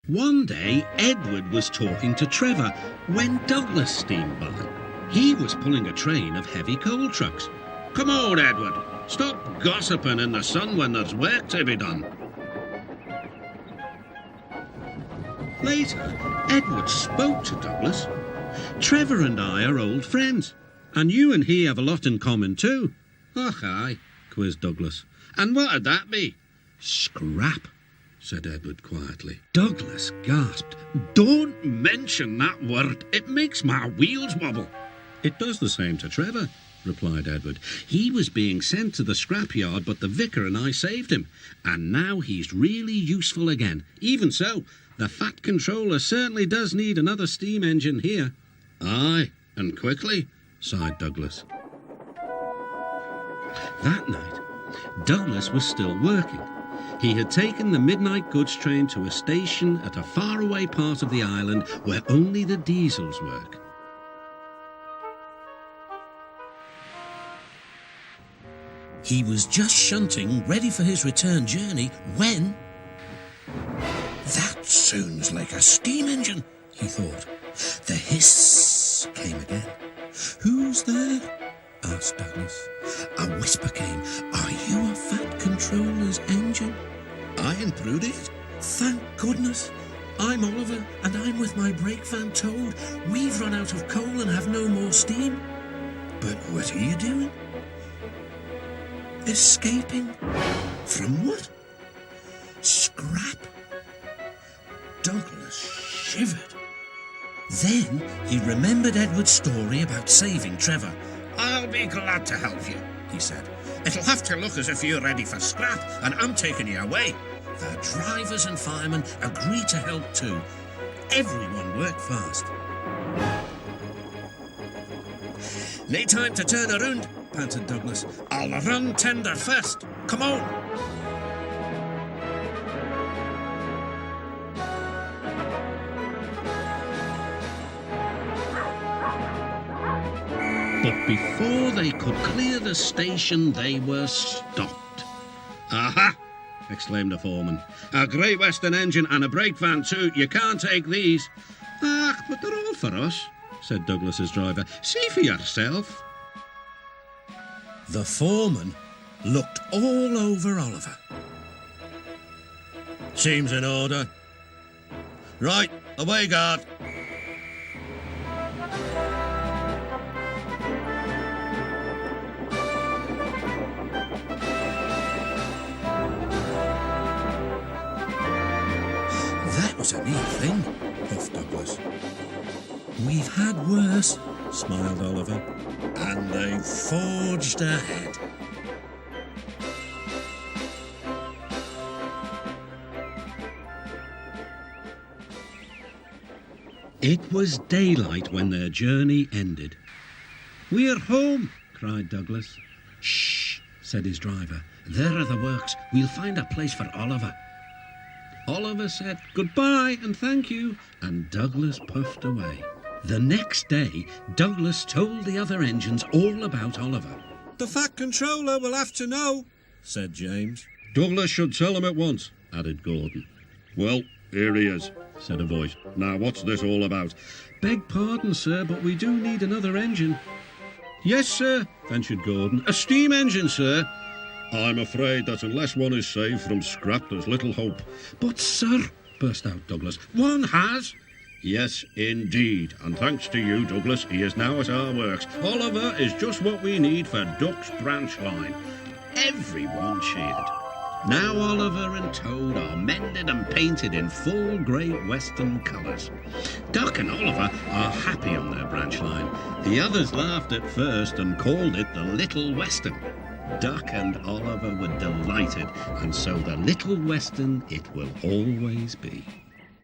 One day, Edward was talking to Trevor when Douglas steamed by. He was pulling a train of heavy coal trucks. "Come on, Edward. Stop gossiping in the sun when there's work to be done." Later, Edward spoke to Douglas. "Trevor and I are old friends, and you and he have a lot in common too." "Och, aye," quizzed Douglas. "And what'd that be?" "Scrap," said Edward quietly. Douglas gasped. "Don't mention that word. It makes my wheels wobble." "It does the same to Trevor," replied Edward. "He was being sent to the scrapyard, but the vicar and I saved him, and now he's really useful again. Even so, the Fat Controller certainly does need another steam engine here." "Aye, and quickly," sighed Douglas. That night, Douglas was still working. He had taken the midnight goods train to a station at a faraway part of the island where only the diesels work. He was just shunting, ready for his return journey, when... "That sounds like a steam engine," he thought. The hiss came again. "Who's there?" asked Douglas. A whisper came. "Are you a Fat Controller's engine?" "I intruded." "Thank goodness. I'm Oliver, and I'm with my brake van towed. We've run out of coal and have no more steam." "But what are you doing?" "Escaping." "From what?" "Scrap." Douglas shivered. Then he remembered Edward's story about saving Trevor. "I'll be glad to help you," he said. "It'll have to look as if you're ready for scrap, and I'm taking you away." The drivers and firemen agreed to help too. Everyone worked fast. "No time to turn around," panted Douglas. "I'll run tender first. Come on." But before they could clear the station, they were stopped. "Aha!" exclaimed the foreman. "A Great Western engine and a brake van too. You can't take these." "Ah, but they're all for us," said Douglas's driver. "See for yourself." The foreman looked all over Oliver. "Seems in order. Right, away, guard." "That was a neat thing," puffed Douglas. "We've had worse," smiled Oliver. And they forged ahead. It was daylight when their journey ended. "We're home," cried Douglas. "Shh," said his driver. "There are the works. We'll find a place for Oliver." Oliver said goodbye and thank you, and Douglas puffed away. The next day, Douglas told the other engines all about Oliver. "The Fat Controller will have to know," said James. "Douglas should tell him at once," added Gordon. "Well, here he is," said a voice. "Now, what's this all about?" "Beg pardon, sir, but we do need another engine." "Yes, sir," ventured Gordon. "A steam engine, sir." "I'm afraid that unless one is saved from scrap, there's little hope." "But, sir," burst out Douglas, "one has." "Yes, indeed, and thanks to you, Douglas, he is now at our works. Oliver is just what we need for Duck's branch line." Everyone cheered. Now Oliver and Toad are mended and painted in full Great Western colours. Duck and Oliver are happy on their branch line. The others laughed at first and called it the Little Western. Duck and Oliver were delighted, and so the Little Western it will always be.